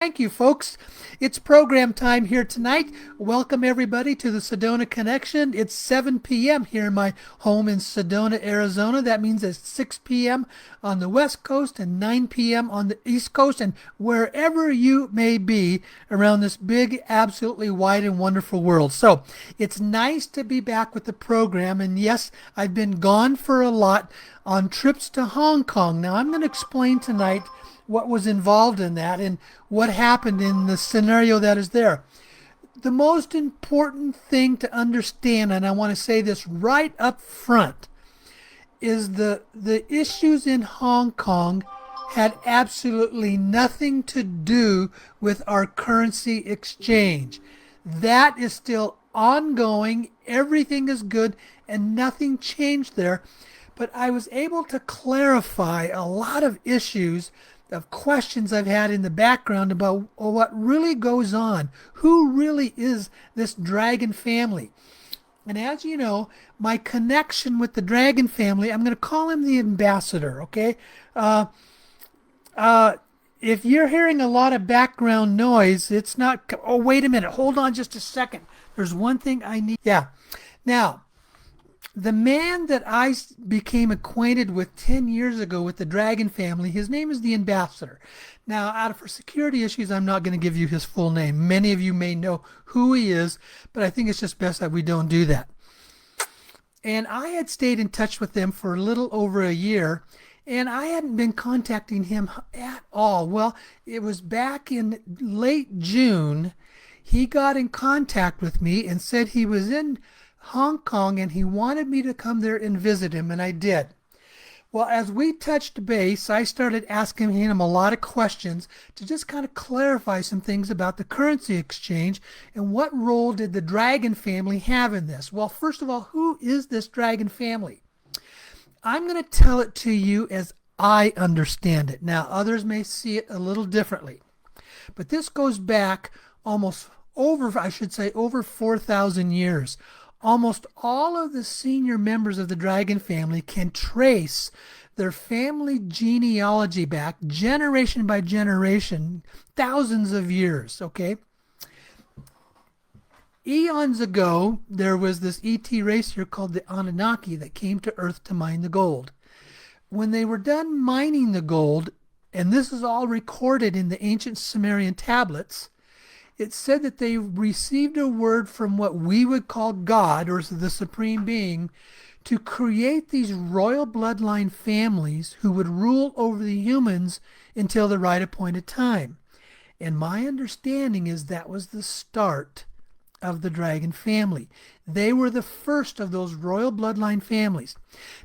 Thank you, folks. It's program time here tonight. Welcome, everybody, to the Sedona Connection. It's 7 p.m. here in my home in Sedona, Arizona. That means it's 6 p.m. on the West Coast and 9 p.m. on the East Coast, and wherever you may be around this big, absolutely wide and wonderful world. So it's nice to be back with the program. And yes, I've been gone for a lot on trips to Hong Kong. Now, I'm going to explain tonight what was involved in that and what happened in the scenario that is there. The most important thing to understand, and I want to say this right up front, is the issues in Hong Kong had absolutely nothing to do with our currency exchange. That is still ongoing. Everything is good and nothing changed there. But I was able to clarify a lot of issues of questions I've had in the background about what really goes on. Who really is this dragon family? And as you know, my connection with the dragon family, I'm going to call him the ambassador, okay? Uh, if you're hearing a lot of background noise, it's not. Oh, wait a minute. Hold on just a second. There's one thing I need. Yeah. Now, the man that I became acquainted with 10 years ago with the Dragon family, his name is the Ambassador. Now, out of for security issues, I'm not going to give you his full name. Many of you may know who he is, but I think it's just best that we don't do that. And I had stayed in touch with them for a little over a year, and I hadn't been contacting him at all. Well, it was back in late June. He got in contact with me and said he was in Hong Kong and he wanted me to come there and visit him, and I did. Well, as we touched base, I started asking him a lot of questions to just kind of clarify some things about the currency exchange and what role did the Dragon family have in this. Well, first of all, who is this Dragon family? I'm going to tell it to you as I understand it. Now, others may see it a little differently, but this goes back almost over, I should say, over 4,000 years. Almost all of the senior members of the Dragon family can trace their family genealogy back generation by generation, thousands of years, okay? Eons ago, there was this ET race here called the Anunnaki that came to Earth to mine the gold. When they were done mining the gold, and this is all recorded in the ancient Sumerian tablets, it said that they received a word from what we would call God, or the Supreme Being, to create these royal bloodline families who would rule over the humans until the right appointed time. And my understanding is that was the start of the Dragon family. They were the first of those royal bloodline families.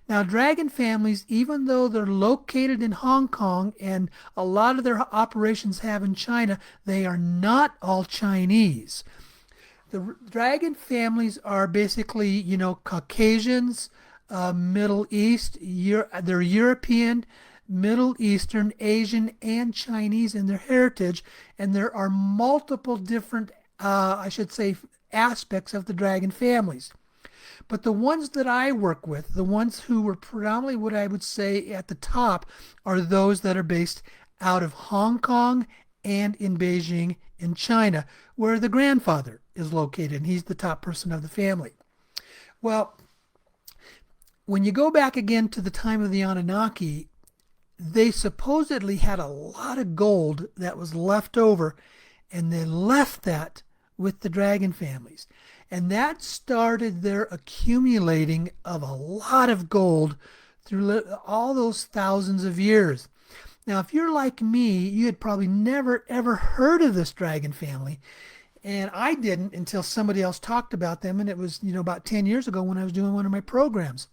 Now, Dragon families, even though they're located in Hong Kong and a lot of their operations have in China, they are not all Chinese. The Dragon families are basically, Caucasians, Middle East, they're European, Middle Eastern, Asian, and Chinese in their heritage, and there are multiple different I should say, aspects of the Dragon families. But the ones that I work with, the ones who were predominantly what I would say at the top, are those that are based out of Hong Kong and in Beijing in China, where the grandfather is located, and he's the top person of the family. Well, when you go back again to the time of the Anunnaki, they supposedly had a lot of gold that was left over, and they left that with the Dragon families. And that started their accumulating of a lot of gold through all those thousands of years. Now, if you're like me, you had probably never ever heard of this Dragon family. And I didn't until somebody else talked about them. And it was, about 10 years ago when I was doing one of my programs.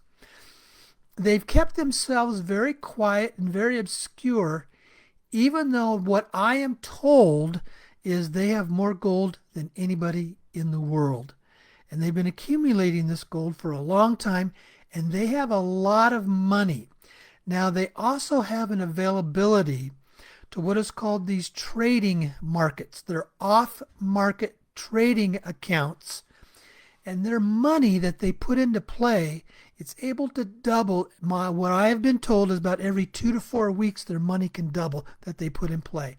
They've kept themselves very quiet and very obscure, even though what I am told is they have more gold than anybody in the world. And they've been accumulating this gold for a long time, and they have a lot of money. Now, they also have an availability to what is called these trading markets. They're off-market trading accounts, and their money that they put into play, it's able to double. What I have been told is about every 2 to 4 weeks their money can double that they put in play.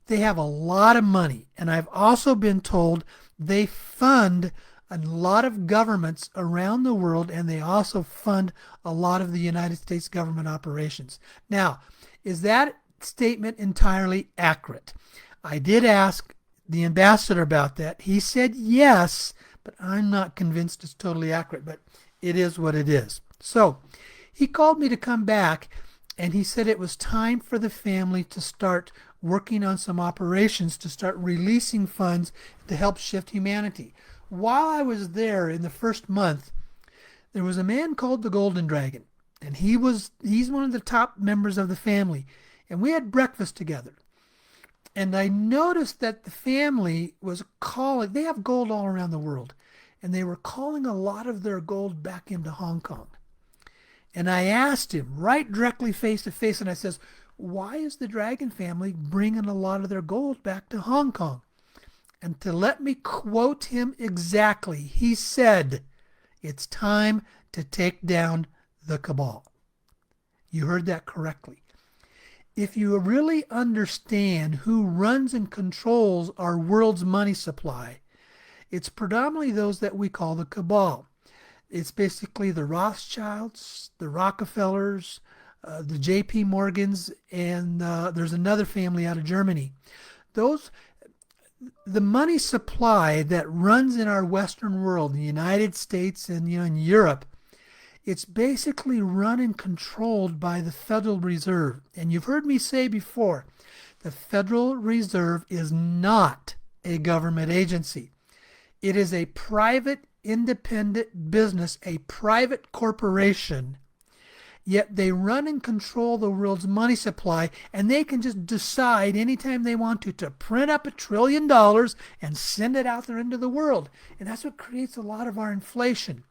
They have a lot of money, and I've also been told they fund a lot of governments around the world, and they also fund a lot of the United States government operations. Now, is that statement entirely accurate? I did ask the ambassador about that. He said yes, but I'm not convinced it's totally accurate, but it is what it is. So he called me to come back, and he said it was time for the family to start working on some operations to start releasing funds to help shift humanity. While I was there in the first month, there was a man called the Golden Dragon, and he's one of the top members of the family, and we had breakfast together. And I noticed that the family was calling, they have gold all around the world, and they were calling a lot of their gold back into Hong Kong. And I asked him right directly face to face, and I says, why is the Dragon family bringing a lot of their gold back to Hong Kong? And to let me quote him exactly, he said, it's time to take down the cabal. You heard that correctly. If you really understand who runs and controls our world's money supply, it's predominantly those that we call the cabal. It's basically the Rothschilds, the Rockefellers, the J.P. Morgans, and there's another family out of Germany. The money supply that runs in our Western world, the United States and in Europe, it's basically run and controlled by the Federal Reserve. And you've heard me say before, the Federal Reserve is not a government agency. It is a private, independent business, a private corporation. Yet they run and control the world's money supply, and they can just decide anytime they want to print up $1 trillion and send it out there into the world. And that's what creates a lot of our inflation.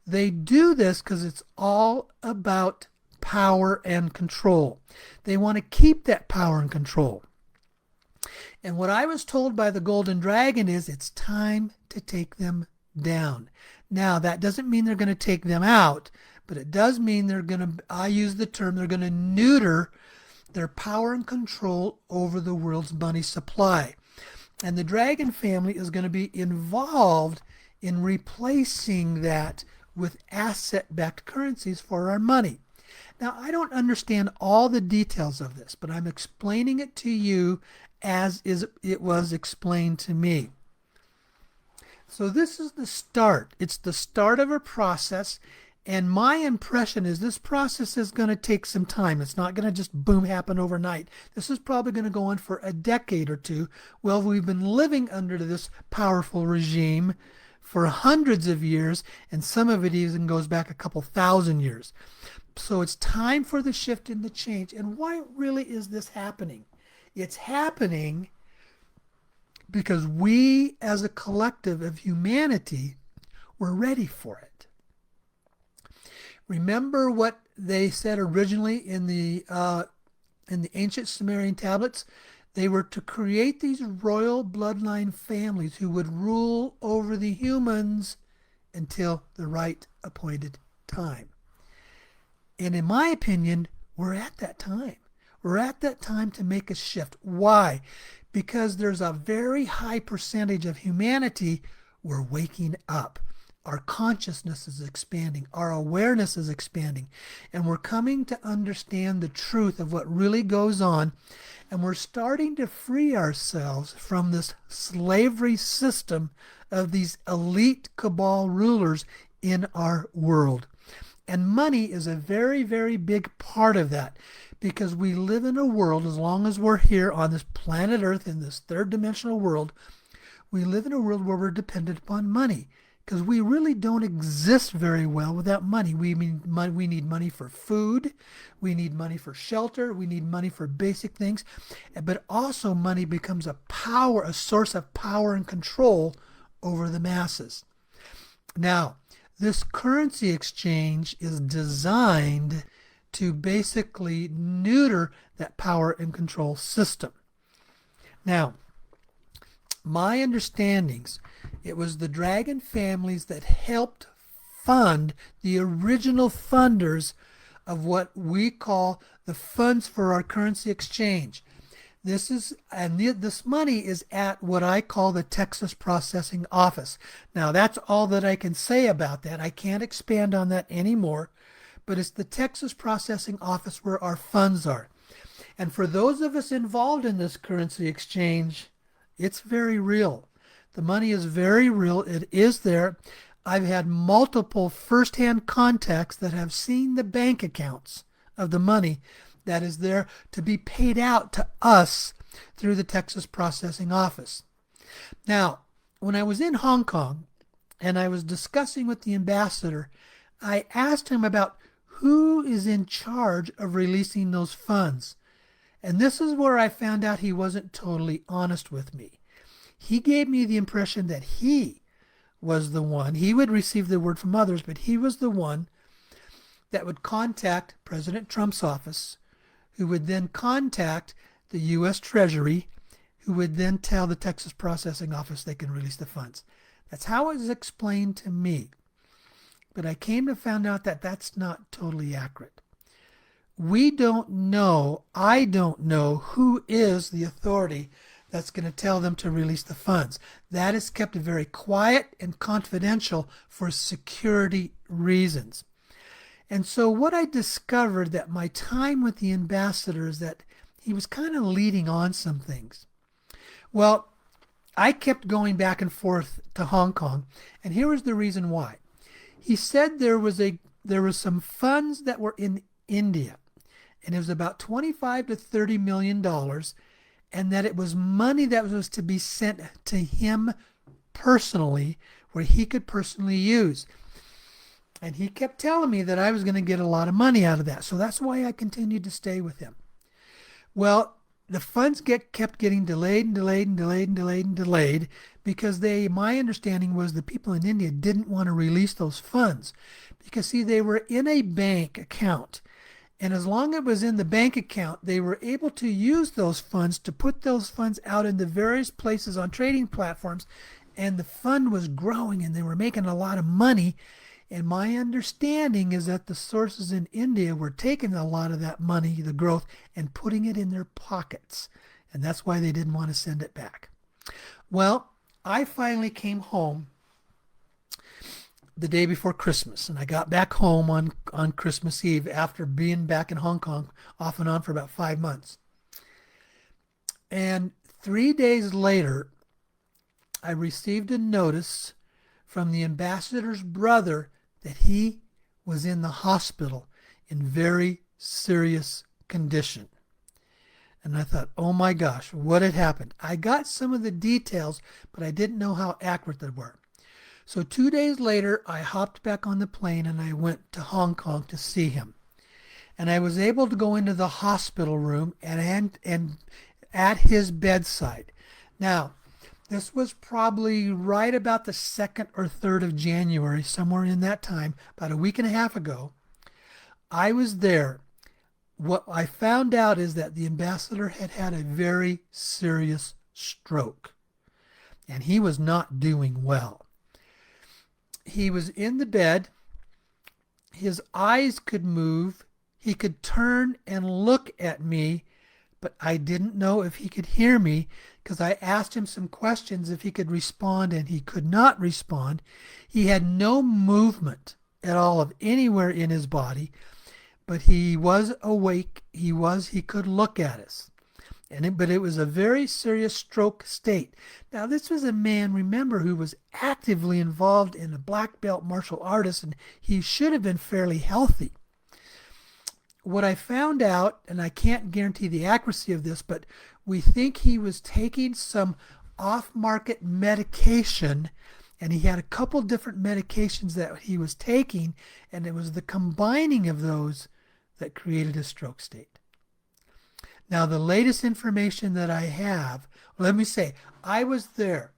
They do this because it's all about power and control. They want to keep that power and control. And what I was told by the Golden Dragon is it's time to take them down. Now, that doesn't mean they're going to take them out, but it does mean I use the term, they're going to neuter their power and control over the world's money supply. And the Dragon family is going to be involved in replacing that with asset-backed currencies for our money. Now, I don't understand all the details of this, but I'm explaining it to you as it was explained to me. So this is the start. It's the start of a process, and my impression is this process is going to take some time. It's not going to just boom happen overnight. This is probably going to go on for a decade or two. Well, we've been living under this powerful regime for hundreds of years, and some of it even goes back a couple thousand years. So it's time for the shift and the change. And why really is this happening? It's happening because we as a collective of humanity were ready for it. Remember what they said originally in the ancient Sumerian tablets? They were to create these royal bloodline families who would rule over the humans until the right appointed time. And in my opinion, we're at that time. We're at that time to make a shift. Why? Because there's a very high percentage of humanity we're waking up. Our consciousness is expanding. Our awareness is expanding. And we're coming to understand the truth of what really goes on. And we're starting to free ourselves from this slavery system of these elite cabal rulers in our world. And money is a very, very big part of that, because we live in a world, as long as we're here on this planet Earth, in this third dimensional world, we live in a world where we're dependent upon money, because we really don't exist very well without money. We need money for food, we need money for shelter, we need money for basic things, but also money becomes a source of power and control over the masses. Now, this currency exchange is designed to basically neuter that power and control system. Now, my understandings, it was the Dragon families that helped fund the original funders of what we call the funds for our currency exchange. This money is at what I call the Texas Processing Office. Now, that's all that I can say about that. I can't expand on that anymore, but it's the Texas Processing Office where our funds are. And for those of us involved in this currency exchange, it's very real. The money is very real. It is there. I've had multiple firsthand contacts that have seen the bank accounts of the money that is there to be paid out to us through the Texas Processing Office. Now, when I was in Hong Kong and I was discussing with the ambassador, I asked him about who is in charge of releasing those funds. And this is where I found out he wasn't totally honest with me. He gave me the impression that he was the one. He would receive the word from others, but he was the one that would contact President Trump's office, who would then contact the U.S. Treasury, who would then tell the Texas Processing Office they can release the funds. That's how it was explained to me. But I came to find out that that's not totally accurate. We don't know, I don't know who is the authority that's going to tell them to release the funds. That is kept very quiet and confidential for security reasons. And so what I discovered that my time with the ambassador is that he was kind of leading on some things. Well, I kept going back and forth to Hong Kong, and here was the reason why. He said there was some funds that were in India, and it was about $25 to $30 million, and that it was money that was to be sent to him personally, where he could personally use. And he kept telling me that I was going to get a lot of money out of that. So that's why I continued to stay with him. Well, the funds kept getting delayed because my understanding was the people in India didn't want to release those funds because, see, they were in a bank account. And as long as it was in the bank account, they were able to use those funds to put those funds out in the various places on trading platforms. And the fund was growing and they were making a lot of money. And my understanding is that the sources in India were taking a lot of that money, the growth, and putting it in their pockets. And that's why they didn't want to send it back. Well, I finally came home the day before Christmas, and I got back home on Christmas Eve after being back in Hong Kong off and on for about 5 months. And 3 days later, I received a notice from the ambassador's brother that he was in the hospital in very serious condition. And I thought, oh my gosh, what had happened? I got some of the details, but I didn't know how accurate they were. So 2 days later, I hopped back on the plane and I went to Hong Kong to see him. And I was able to go into the hospital room and at his bedside. Now, this was probably right about the 2nd or 3rd of January, somewhere in that time, about a week and a half ago. I was there. What I found out is that the ambassador had had a very serious stroke, and he was not doing well. He was in the bed. His eyes could move. He could turn and look at me, but I didn't know if he could hear me because I asked him some questions if he could respond, and he could not respond. He had no movement at all of anywhere in his body, but he was awake. He could look at us. But it was a very serious stroke state. Now, this was a man, remember, who was actively involved in a black belt martial artist, and he should have been fairly healthy. What I found out, and I can't guarantee the accuracy of this, but we think he was taking some off-market medication, and he had a couple different medications that he was taking, and it was the combining of those that created a stroke state. Now, the latest information that I have, let me say, I was there.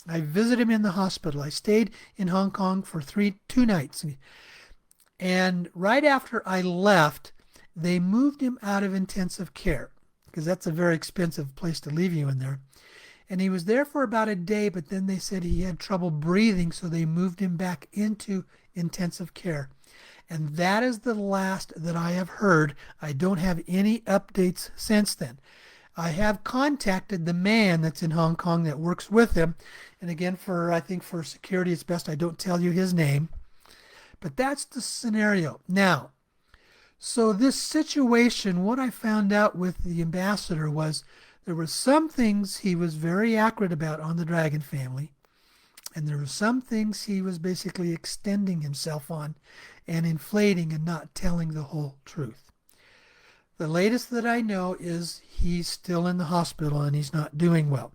I visited him in the hospital. I stayed in Hong Kong for 2 nights. And right after I left, they moved him out of intensive care because that's a very expensive place to leave you in there. And he was there for about a day, but then they said he had trouble breathing, so they moved him back into intensive care. And that is the last that I have heard. I don't have any updates since then. I have contacted the man that's in Hong Kong that works with him. And again, I think for security, it's best I don't tell you his name. But that's the scenario. Now, so this situation, what I found out with the ambassador was there were some things he was very accurate about on the Dragon family, and there were some things he was basically extending himself on and inflating and not telling the whole truth. The latest that I know is he's still in the hospital and he's not doing well.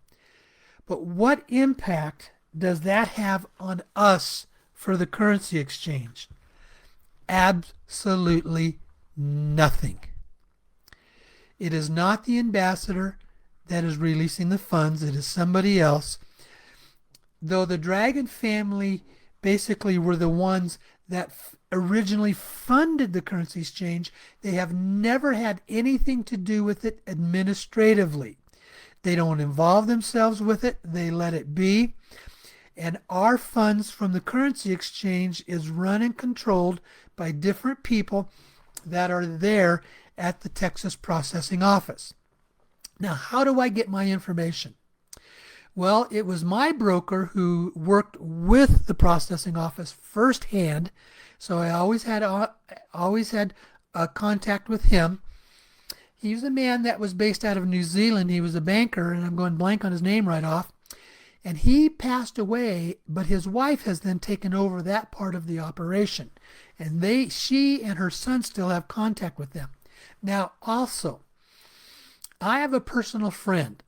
But what impact does that have on us for the currency exchange? Absolutely nothing. It is not the ambassador that is releasing the funds. It is somebody else. Though the Dragon family basically were the ones that originally funded the currency exchange, they have never had anything to do with it administratively. They don't involve themselves with it. They let it be. And our funds from the currency exchange is run and controlled by different people that are there at the Texas processing office. Now, how do I get my information? Well, it was my broker who worked with the processing office firsthand, so I always had a contact with him. He was a man that was based out of New Zealand. He was a banker, and I'm going blank on his name right off. And he passed away, but his wife has then taken over that part of the operation. And she and her son still have contact with them. Now, also, I have a personal friend.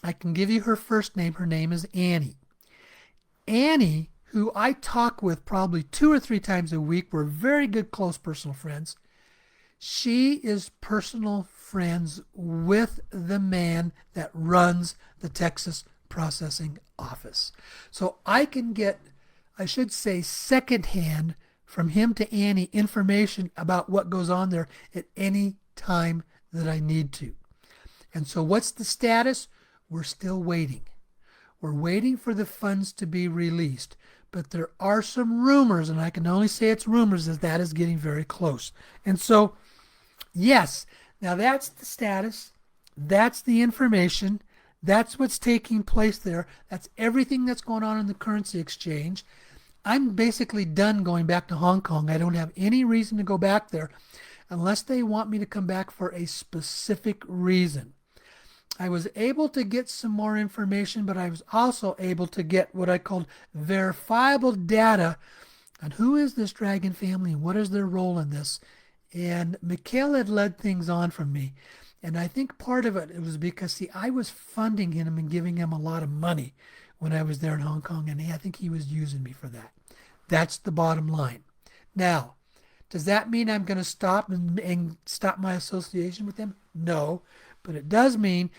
I can give you her first name. Her name is Annie. Annie, who I talk with probably 2 or 3 times a week, we're very good, close personal friends. She is personal friends with the man that runs the Texas processing office. So I can get, I should say, secondhand from him to Annie information about what goes on there at any time that I need to. And so what's the status? We're still waiting. We're waiting for the funds to be released. But there are some rumors, and I can only say it's rumors, as that is getting very close. And so, yes, now that's the status. That's the information. That's what's taking place there. That's everything that's going on in the currency exchange. I'm basically done going back to Hong Kong. I don't have any reason to go back there unless they want me to come back for a specific reason. I was able to get some more information, but I was also able to get what I called verifiable data on who is this Dragon family and what is their role in this. And Mikhail had led things on from me. And I think part of it was because, see, I was funding him and giving him a lot of money when I was there in Hong Kong, and I think he was using me for that. That's the bottom line. Now, does that mean I'm going to stop and stop my association with them? No, but it does mean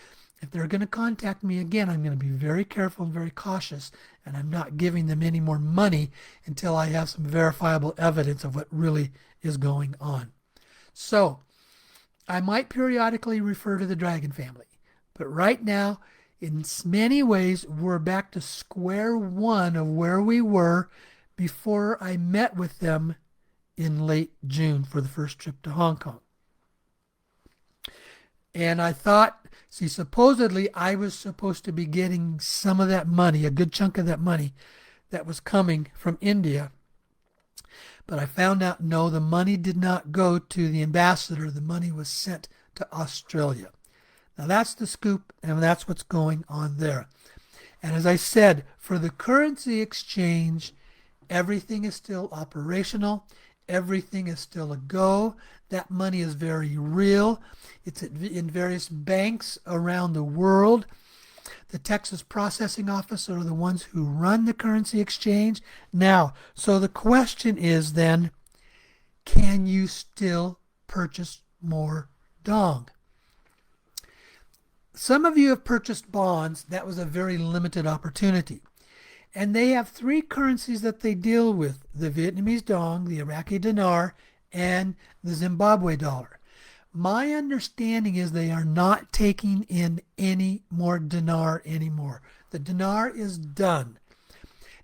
if they're going to contact me again, I'm going to be very careful and very cautious, and I'm not giving them any more money until I have some verifiable evidence of what really is going on. So, I might periodically refer to the Dragon family, but right now, in many ways, we're back to square one of where we were before I met with them in late June for the first trip to Hong Kong. And I thought, see, supposedly I was supposed to be getting some of that money, a good chunk of that money that was coming from India. But I found out, no, the money did not go to the ambassador. The money was sent to Australia. Now that's the scoop, and that's what's going on there. And as I said, for the currency exchange, everything is still operational. Everything is still a go. That money is very real. It's in various banks around the world. The Texas processing office are the ones who run the currency exchange. Now, so the question is then, can you still purchase more dong? Some of you have purchased bonds. That was a very limited opportunity. And they have 3 currencies that they deal with: the Vietnamese dong, the Iraqi dinar, and the Zimbabwe dollar. My understanding is they are not taking in any more dinar anymore. The dinar is done.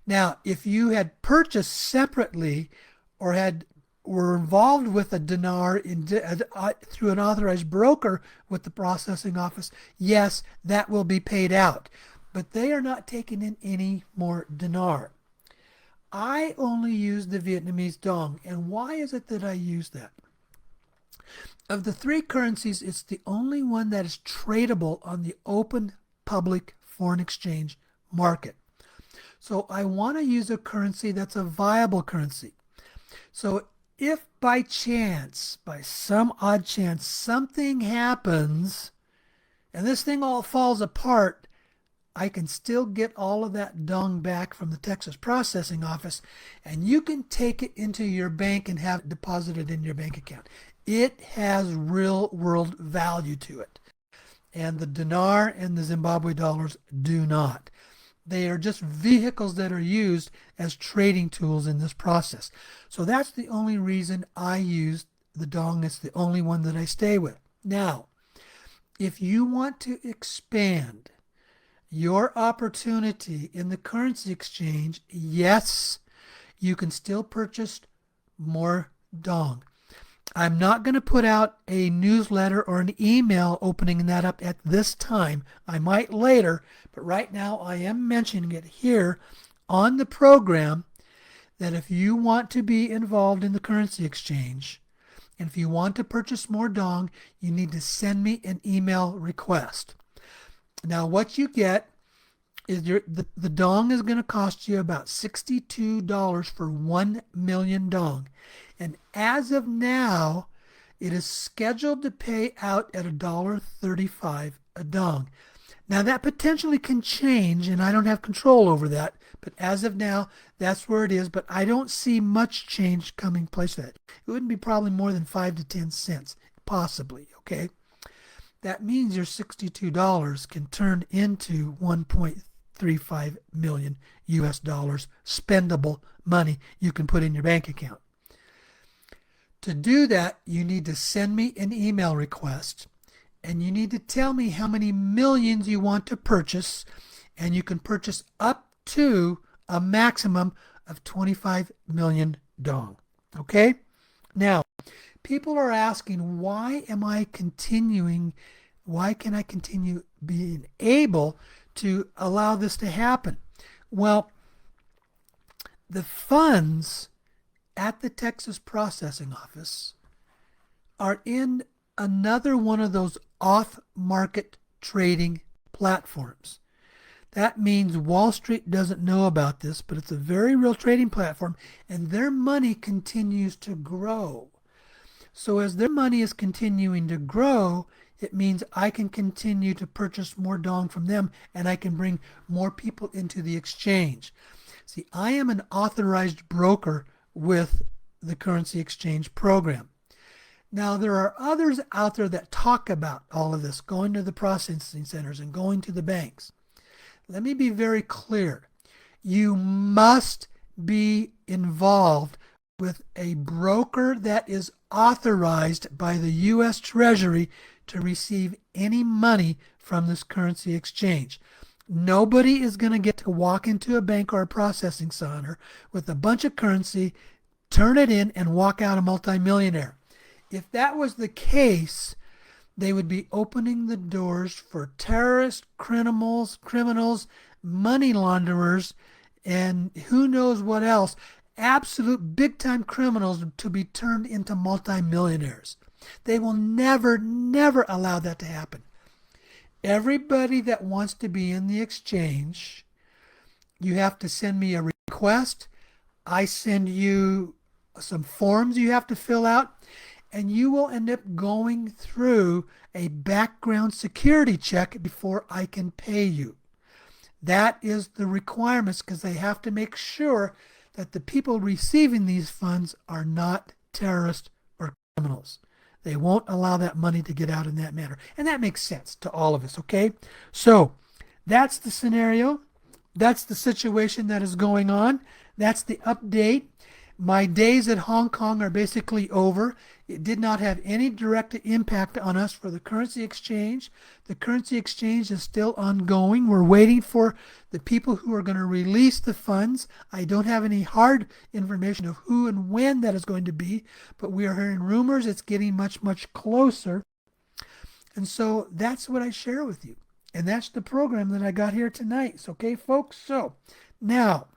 Now, if you had purchased separately or had were involved with a dinar through an authorized broker with the processing office, yes, that will be paid out. But they are not taking in any more dinar. I only use the Vietnamese dong. And why is it that I use that? Of the three currencies, it's the only one that is tradable on the open public foreign exchange market. So I want to use a currency that's a viable currency. So if by chance, by some odd chance, something happens and this thing all falls apart, I can still get all of that dong back from the Texas processing office, and you can take it into your bank and have it deposited in your bank account. It has real world value to it. And the dinar and the Zimbabwe dollars do not. They are just vehicles that are used as trading tools in this process. So that's the only reason I use the dong. It's the only one that I stay with. Now, if you want to expand your opportunity in the currency exchange, yes, you can still purchase more dong. I'm not going to put out a newsletter or an email opening that up at this time. I might later, but right now I am mentioning it here on the program that if you want to be involved in the currency exchange, and if you want to purchase more dong, you need to send me an email request. Now what you get is the dong is going to cost you about $62 for 1 million dong. And as of now, it is scheduled to pay out at $1.35 a dong. Now that potentially can change, and I don't have control over that, but as of now, that's where it is. But I don't see much change coming place to that. It wouldn't be probably more than 5 to 10 cents, possibly, okay? That means your $62 can turn into 1.35 million US dollars spendable money you can put in your bank account. To do that, you need to send me an email request, and you need to tell me how many millions you want to purchase, and you can purchase up to a maximum of 25 million dong. Okay? Now, people are asking, why can I continue being able to allow this to happen? Well, the funds at the Texas processing office are in another one of those off-market trading platforms. That means Wall Street doesn't know about this, but it's a very real trading platform, and their money continues to grow. So as their money is continuing to grow, it means I can continue to purchase more dong from them, and I can bring more people into the exchange. See, I am an authorized broker with the currency exchange program. Now, there are others out there that talk about all of this, going to the processing centers and going to the banks. Let me be very clear. You must be involved with a broker that is authorized by the U.S. Treasury to receive any money from this currency exchange. Nobody is going to get to walk into a bank or a processing center with a bunch of currency, turn it in, and walk out a multimillionaire. If that was the case, they would be opening the doors for terrorists, criminals, money launderers, and who knows what else, absolute big-time criminals to be turned into multimillionaires. They will never, never allow that to happen. Everybody that wants to be in the exchange, you have to send me a request. I send you some forms you have to fill out, and you will end up going through a background security check before I can pay you. That is the requirements, because they have to make sure that the people receiving these funds are not terrorists or criminals. They won't allow that money to get out in that manner. And that makes sense to all of us, okay? So that's the scenario. That's the situation that is going on. That's the update. My days at Hong Kong are basically over. It did not have any direct impact on us for the currency exchange. The currency exchange is still ongoing. We're waiting for the people who are going to release the funds. I don't have any hard information of who and when that is going to be, but we are hearing rumors it's getting much, much closer. And so that's what I share with you. And that's the program that I got here tonight. So, okay, folks? So now,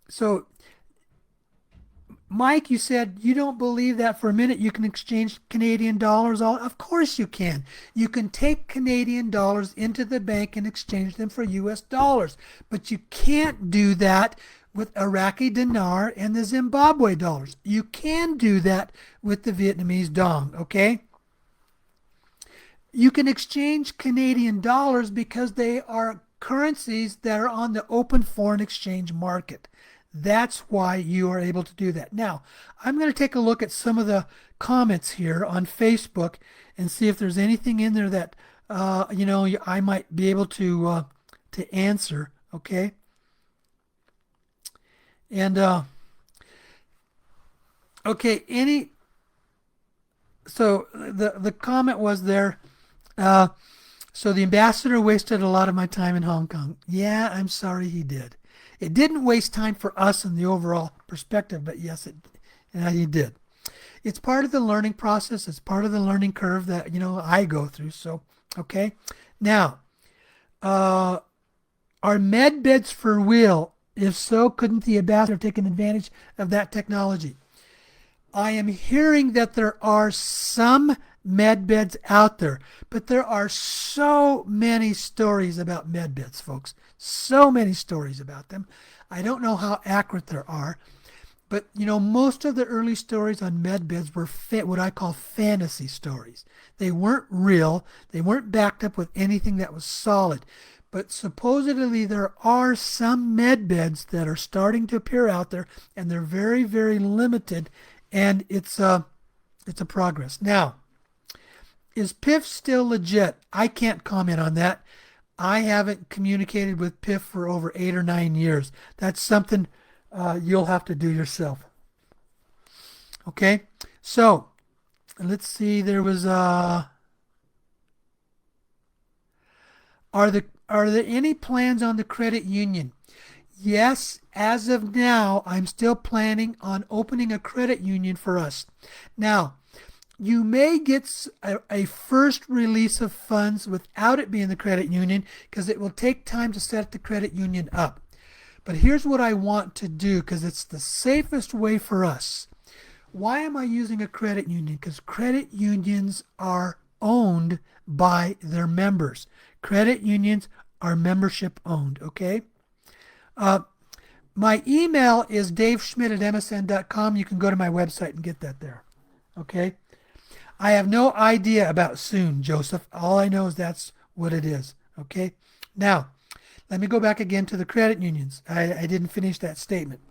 so Mike, you said you don't believe that for a minute you can exchange Canadian dollars. All, of course you can. You can take Canadian dollars into the bank and exchange them for US dollars. But you can't do that with Iraqi dinar and the Zimbabwe dollars. You can do that with the Vietnamese dong, okay? You can exchange Canadian dollars because they are currencies that are on the open foreign exchange market. That's why you are able to do that. Now, I'm going to take a look at some of the comments here on Facebook and see if there's anything in there that I might be able to answer. Okay, and okay, so the comment was there. So the ambassador wasted a lot of my time in Hong Kong. Yeah, I'm sorry he did. It didn't waste time for us in the overall perspective, but yes, he did. It's part of the learning process. It's part of the learning curve that I go through. So, okay. Now, are med beds for real? If so, couldn't the ambassador have taken advantage of that technology? I am hearing that there are some med beds out there, but there are so many stories about med beds, folks. So many stories about them. I don't know how accurate there are, but most of the early stories on med beds were what I call fantasy stories. They weren't real. They weren't backed up with anything that was solid. But supposedly there are some med beds that are starting to appear out there, and they're very, very limited, and it's a progress. Now, is PIF still legit? I can't comment on that. I haven't communicated with PIF for over 8 or 9 years. That's something you'll have to do yourself. Okay, so let's see. There was are there any plans on the credit union? Yes, as of now, I'm still planning on opening a credit union for us. Now, you may get a first release of funds without it being the credit union because it will take time to set the credit union up. But here's what I want to do because it's the safest way for us. Why am I using a credit union? Because credit unions are owned by their members. Credit unions are membership owned, okay? My email is daveschmidt@msn.com. You can go to my website and get that there, okay? I have no idea about soon, Joseph. All I know is that's what it is. Okay. Now, let me go back again to the credit unions. I didn't finish that statement.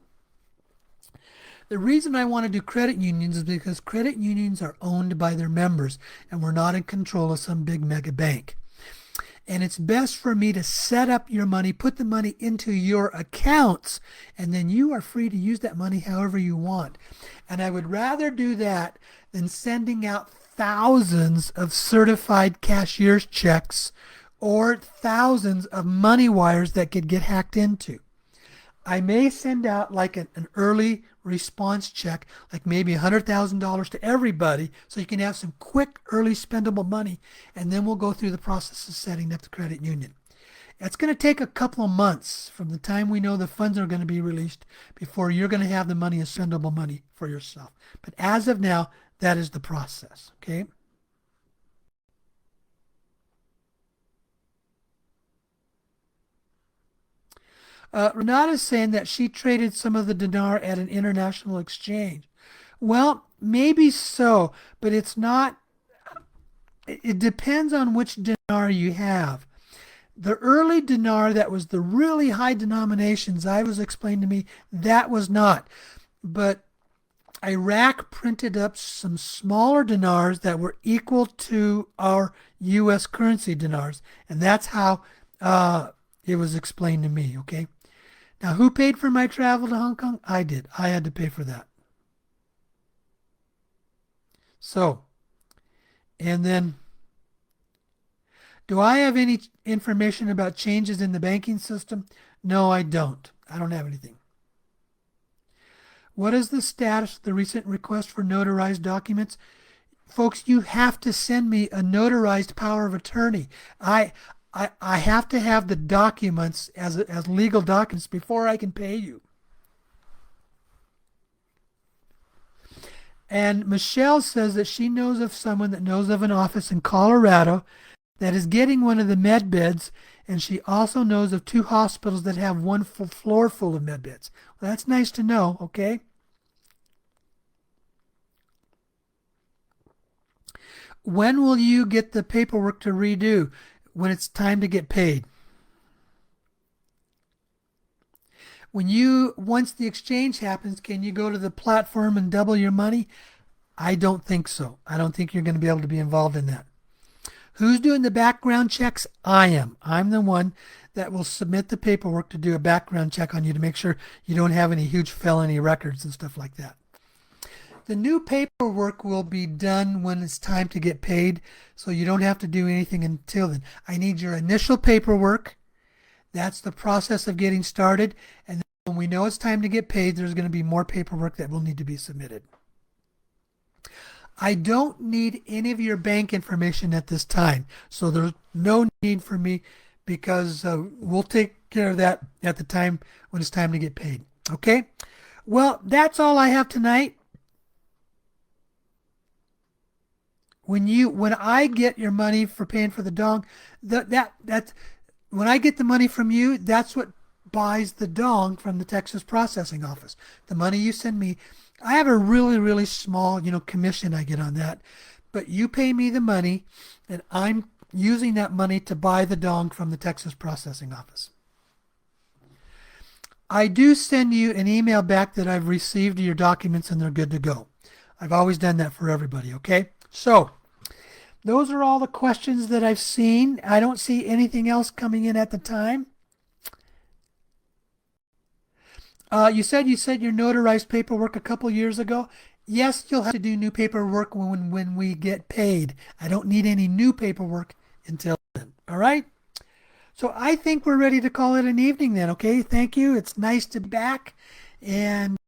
The reason I want to do credit unions is because credit unions are owned by their members, and we're not in control of some big mega bank. And it's best for me to set up your money, put the money into your accounts, and then you are free to use that money however you want. And I would rather do that than sending out thousands of certified cashier's checks or thousands of money wires that could get hacked into. I may send out like an early response check, like maybe $100,000 to everybody, so you can have some quick early spendable money, and then we'll go through the process of setting up the credit union. It's going to take a couple of months from the time we know the funds are going to be released before you're going to have the money as spendable money for yourself. But as of now, that is the process, okay? Renata's saying that she traded some of the dinar at an international exchange. Well, maybe so, but it's not. It depends on which dinar you have. The early dinar that was the really high denominations, I was explained to me, that was not. But Iraq printed up some smaller dinars that were equal to our U.S. currency dinars, and that's how It was explained to me, okay? Now, who paid for my travel to Hong Kong? I did. I had to pay for that. So, and then, do I have any information about changes in the banking system? No, I don't. I don't have anything. What is the status of the recent request for notarized documents? Folks, you have to send me a notarized power of attorney. I have to have the documents as legal documents before I can pay you. And Michelle says that she knows of someone that knows of an office in Colorado that is getting one of the med beds, and she also knows of two hospitals that have one full floor full of med beds. Well, that's nice to know, okay? When will you get the paperwork to redo? When it's time to get paid. Once the exchange happens, can you go to the platform and double your money? I don't think so. I don't think you're going to be able to be involved in that. Who's doing the background checks? I am. I'm the one that will submit the paperwork to do a background check on you to make sure you don't have any huge felony records and stuff like that. The new paperwork will be done when it's time to get paid, so you don't have to do anything until then. I need your initial paperwork. That's the process of getting started. And then when we know it's time to get paid, there's going to be more paperwork that will need to be submitted. I don't need any of your bank information at this time, so there's no need for me because we'll take care of that at the time when it's time to get paid. Okay? Well, that's all I have tonight. When I get your money for paying for the dong, that's when I get the money from you, that's what buys the dong from the Texas processing office. The money you send me, I have a really, really small, commission I get on that. But you pay me the money, and I'm using that money to buy the dong from the Texas processing office. I do send you an email back that I've received your documents and they're good to go. I've always done that for everybody, okay? So, those are all the questions that I've seen. I don't see anything else coming in at the time. You said your notarized paperwork a couple years ago. Yes, you'll have to do new paperwork when we get paid. I don't need any new paperwork until then. All right? So I think we're ready to call it an evening then, okay? Thank you. It's nice to be back. And